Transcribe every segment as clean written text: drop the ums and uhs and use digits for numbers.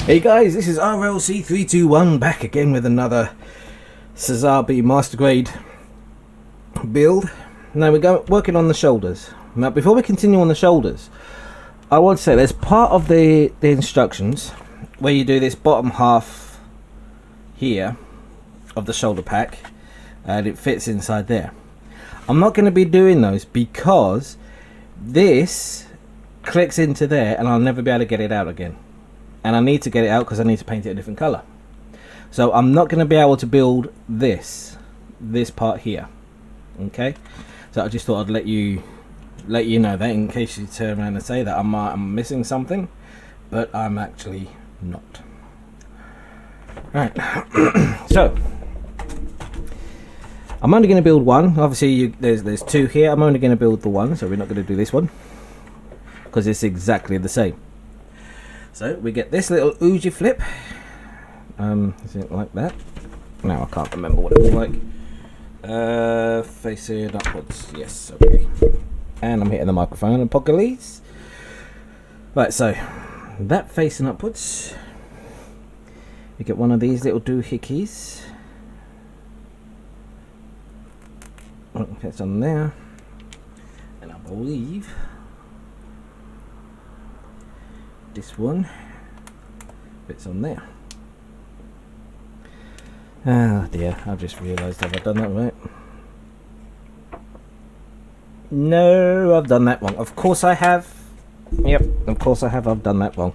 Hey guys, this is RLC321 back again with another Sazabi Master Grade build. Now we're working on the shoulders. Now before we continue on the shoulders, I want to say there's part of the instructions where you do this bottom half here of the shoulder pack and it fits inside there. I'm not going to be doing those because this clicks into there and I'll never be able to get it out again. And I need to get it out because I need to paint it a different color. So I'm not going to be able to build this part here. Okay, so I just thought I'd let you know that in case you turn around and say that I'm missing something, but I'm actually not. Right. So I'm only going to build one. Obviously there's two here. I'm only going to build the one, so we're not going to do this one because it's exactly the same. So we get this little Uji flip. Is it like that? Now I can't remember what it was like. Facing upwards. Yes, okay. And I'm hitting the microphone. Apocalypse. Right, so that facing upwards. You get one of these little doohickeys. That's on there. And I believe this one fits on there. Ah dear, I've just realised, have I done that right? No, I've done that wrong. Of course I have. Yep, of course I have. I've done that wrong.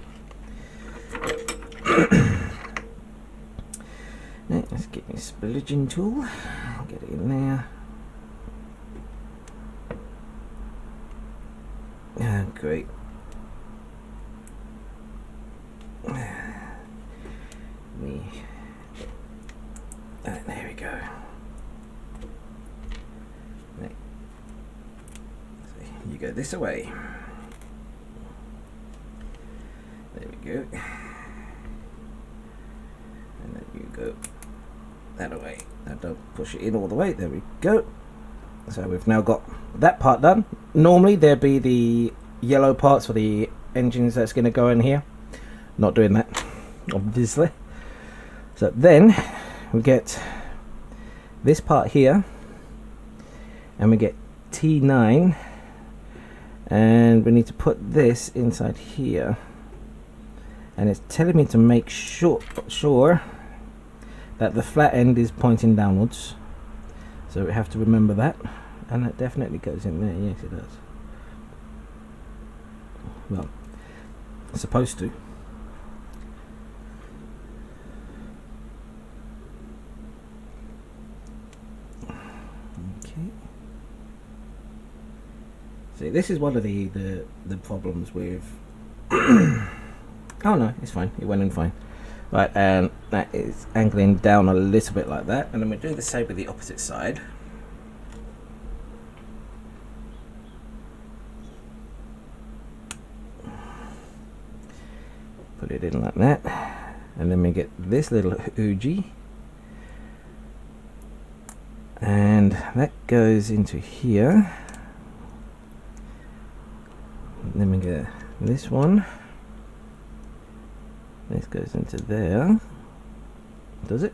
Right, let's get my spillaging tool. Get it in there. Ah, great. There we go. Right. So you go this away. There we go. And then you go that away. Now don't push it in all the way. There we go. So we've now got that part done. Normally there'd be the yellow parts for the engines that's going to go in here. Not doing that, obviously. So then we get this part here and we get T9 and we need to put this inside here, and it's telling me to make sure that the flat end is pointing downwards, so we have to remember that, and it definitely goes in there. Yes, it does. Well, it's supposed to. See, this is one of the problems with oh no, it's fine, it went in fine. Right, and that is angling down a little bit like that, and then we do the same with the opposite side. Put it in like that, and then we get this little Uji, and that goes into here. Then we get this one. This goes into there. Does it?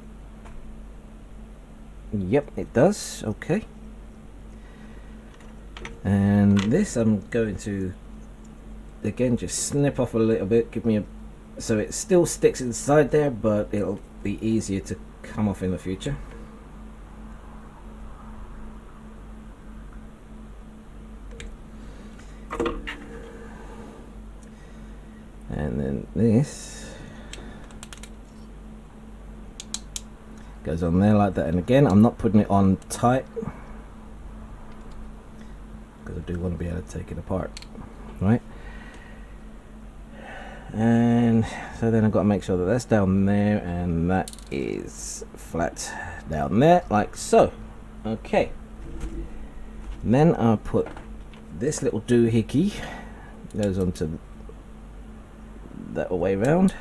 Yep, it does. Okay. And this I'm going to again just snip off a little bit. Give me a so it still sticks inside there, but it'll be easier to come off in the future. And then this goes on there like that, and again I'm not putting it on tight because I do want to be able to take it apart, right? And so then I've got to make sure that that's down there and that is flat down there like so. Okay, and then I'll put this little doohickey, goes onto that way round,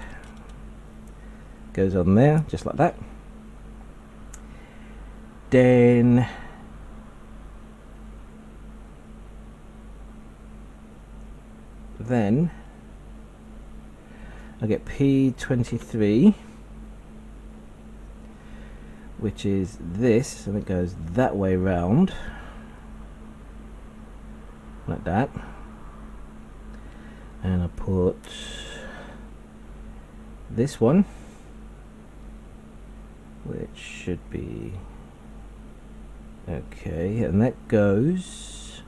goes on there just like that. Then I get P23, which is this, and it goes that way round, like that. And I put this one, which should be okay, and that goes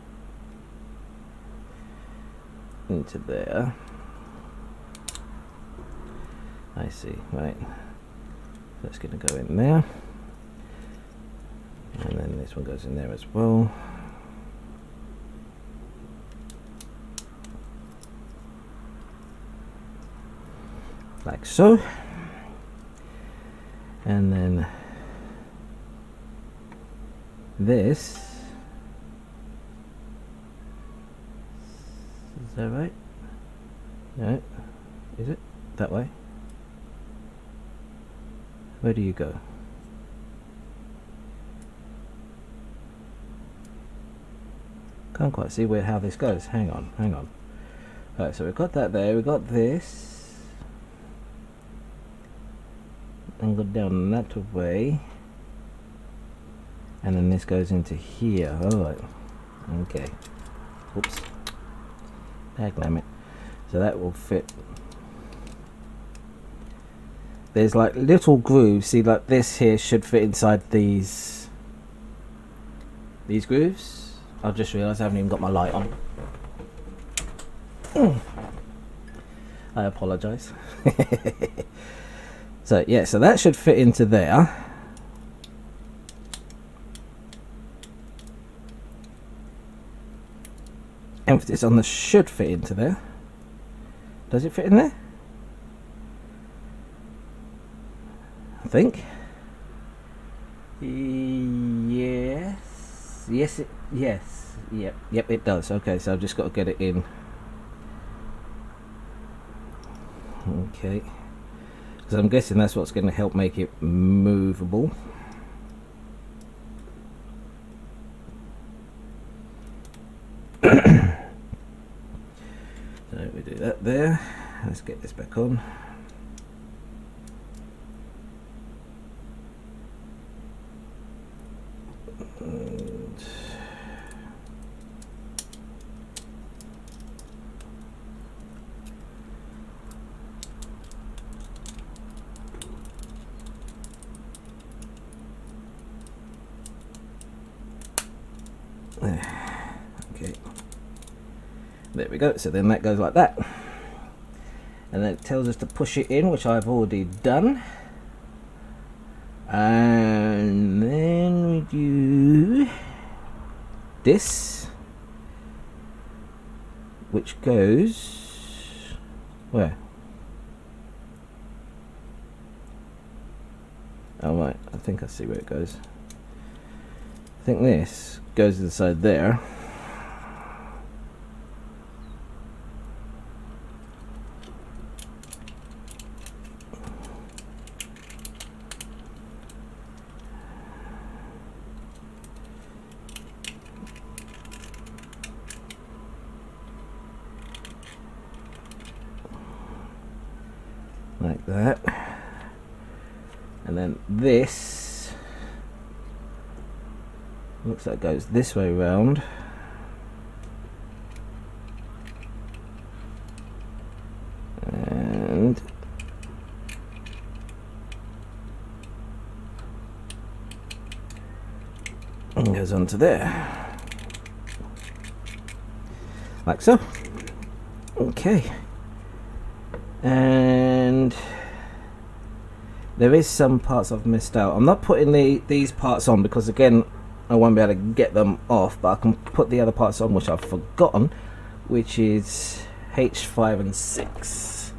into there. I see, right. That's going to go in there. And then this one goes in there as well. Like so. And then this. Is that right? No. Is it? That way? Where do you go? Can't quite see how this goes. Hang on. Alright, so we've got that there, we've got this. And go down that way. And then this goes into here. Alright. Okay. Oops. Damn it. So that will fit. There's like little grooves. See, like this here should fit inside these grooves. I've just realised I haven't even got my light on. I apologise. So yeah, so that should fit into there. Emphasis on the should fit into there. Does it fit in there? I think. Yes. Yep, it does. Okay, so I've just got to get it in. Okay. Because I'm guessing that's what's going to help make it movable. So we do that there. Let's get this back on. Okay, there we go. So then that goes like that, and then it tells us to push it in, which I've already done. And then we do this, which goes where? Oh right, I think I see where it goes. I think this goes inside there. Like that. And then this looks like it goes this way round. And goes onto there. Like so. Okay. And there is some parts I've missed out. I'm not putting these parts on because again I won't be able to get them off, but I can put the other parts on which I've forgotten, which is H5 and 6.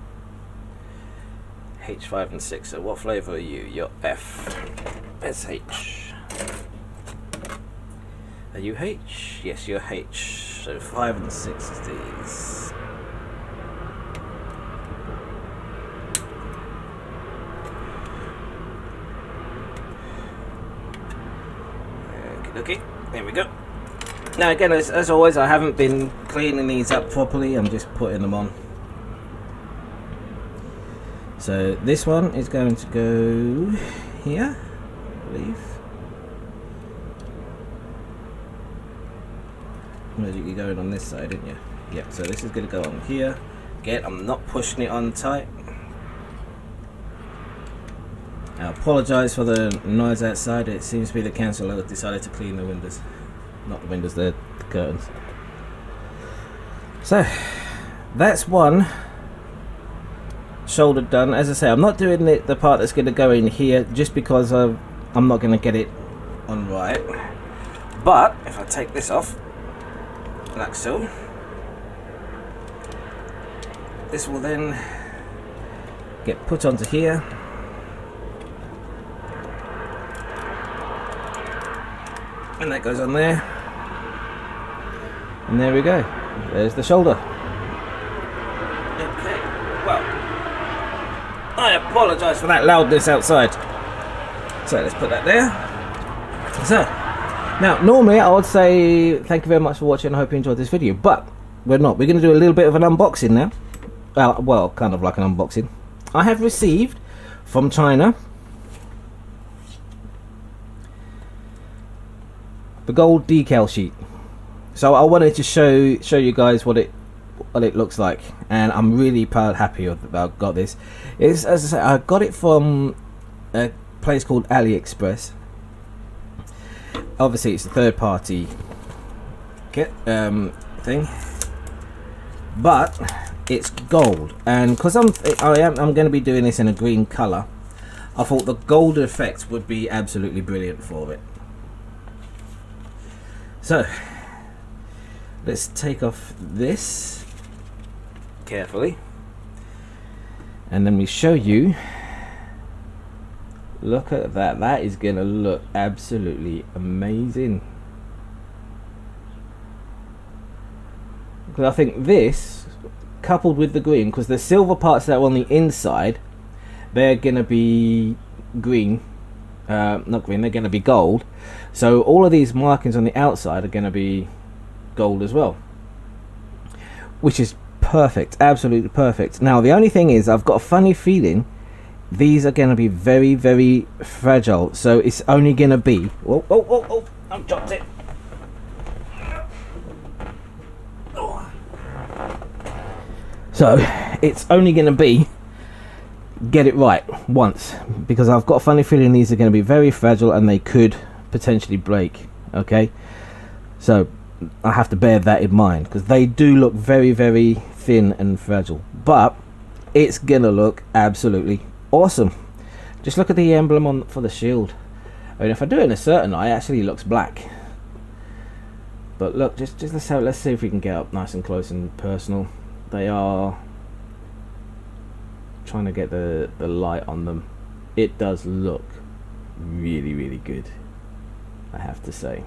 H5 and 6. So what flavour are you? You're F. SH. Are you H? Yes, you're H. So 5 and 6 is these. Okay, there we go. Now again, as always, I haven't been cleaning these up properly. I'm just putting them on. So this one is going to go here, I believe. You're going on this side, didn't you? Yep, so this is going to go on here. Again, I'm not pushing it on tight. I apologise for the noise outside. It seems to be the council that decided to clean the windows. Not the windows, the curtains. So, that's one shoulder done. As I say, I'm not doing the part that's going to go in here just because I'm not going to get it on right. But, if I take this off, like so, this will then get put onto here. And that goes on there. And there we go. There's the shoulder. Okay, well, I apologise for that loudness outside. So let's put that there. So, now normally I would say thank you very much for watching. I hope you enjoyed this video, but we're not. We're going to do a little bit of an unboxing now. Well, kind of like an unboxing. I have received from China the gold decal sheet. So I wanted to show you guys what it looks like, and I'm really happy about got this. It's, as I say, I got it from a place called AliExpress. Obviously it's a third-party kit thing, but it's gold, and because I'm going to be doing this in a green color, I thought the gold effect would be absolutely brilliant for it. So let's take off this carefully, and then we show you. Look at that. That is going to look absolutely amazing. Because I think this, coupled with the green, because the silver parts that are on the inside, they're going to be green. Not green, they're going to be gold. So all of these markings on the outside are going to be gold as well, which is perfect, absolutely perfect. Now the only thing is, I've got a funny feeling these are going to be very, very fragile. So it's only going to be, oh, I've dropped it. So it's only going to be get it right once, because I've got a funny feeling these are going to be very fragile and they could potentially break. Okay, so I have to bear that in mind, because they do look very, very thin and fragile, but it's gonna look absolutely awesome. Just look at the emblem on for the shield. I mean, if I do it in a certain eye, it actually looks black. But look, just let's see if we can get up nice and close and personal. They are trying to get the light on them. It does look really, really good, I have to say.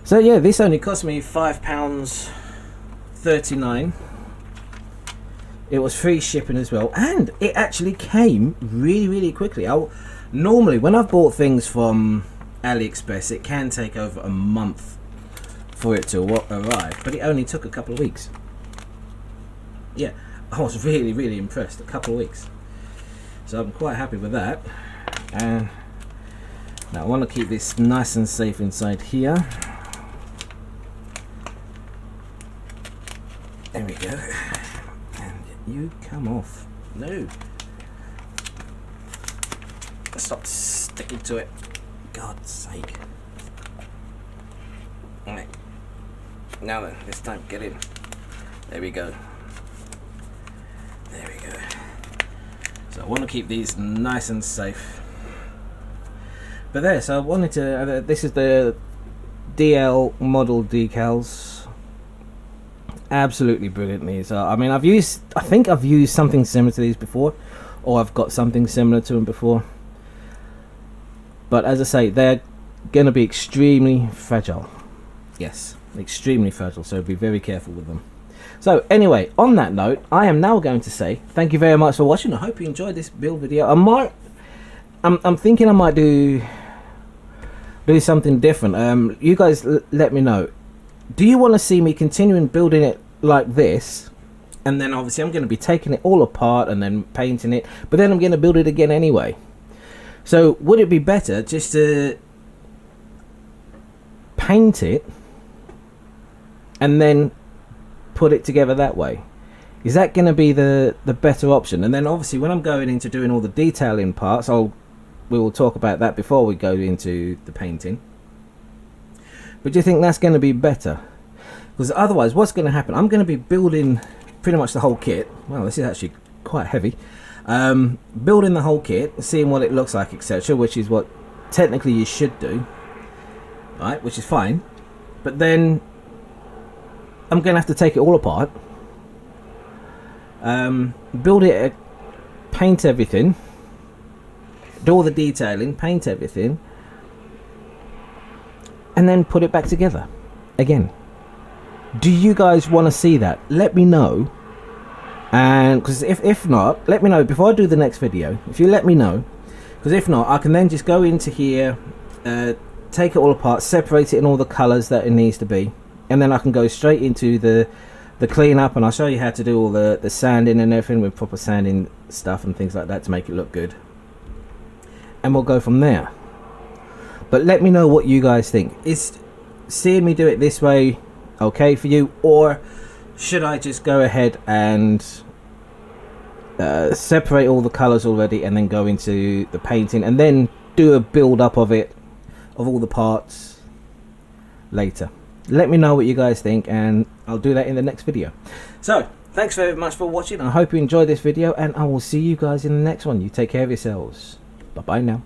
So yeah, this only cost me £5.39. It was free shipping as well, and it actually came really, really quickly. Normally when I've bought things from AliExpress, it can take over a month for it to arrive, but it only took a couple of weeks. Yeah, I was really, really impressed. A couple of weeks, so I'm quite happy with that. And now I want to keep this nice and safe inside here. There we go. And you come off. No. Stop sticking to it. God's sake. Alright. Now then, this time get in. There we go. There we go. So I want to keep these nice and safe. But there, so I wanted to, this is the DL model decals. Absolutely brilliant, these are. I mean, I think I've used something similar to these before, or I've got something similar to them before. But as I say, they're going to be extremely fragile. Yes, extremely fragile, so be very careful with them. So anyway, on that note, I am now going to say thank you very much for watching. I hope you enjoyed this build video. I'm thinking I might do something different. You guys let me know. Do you want to see me continuing building it like this, and then obviously I'm going to be taking it all apart and then painting it, but then I'm going to build it again anyway. So would it be better just to paint it and then put it together that way? Is that going to be the better option? And then obviously when I'm going into doing all the detailing parts, we will talk about that before we go into the painting. But do you think that's going to be better? Because otherwise what's going to happen, I'm going to be building pretty much the whole kit. Well, this is actually quite heavy. Building the whole kit, seeing what it looks like, etc., which is what technically you should do, right, which is fine. But then I'm going to have to take it all apart, build it, paint everything, do all the detailing, paint everything, and then put it back together again. Do you guys want to see that? Let me know. And because if not, let me know before I do the next video. If you let me know, because if not, I can then just go into here, take it all apart, separate it in all the colors that it needs to be, and then I can go straight into the cleanup, and I'll show you how to do all the sanding and everything with proper sanding stuff and things like that to make it look good, and we'll go from there. But let me know what you guys think. Is seeing me do it this way okay for you, or should I just go ahead and separate all the colors already and then go into the painting and then do a build up of it, of all the parts later? Let me know what you guys think, and I'll do that in the next video. So thanks very much for watching. I hope you enjoyed this video, and I will see you guys in the next one. You take care of yourselves. Bye bye now.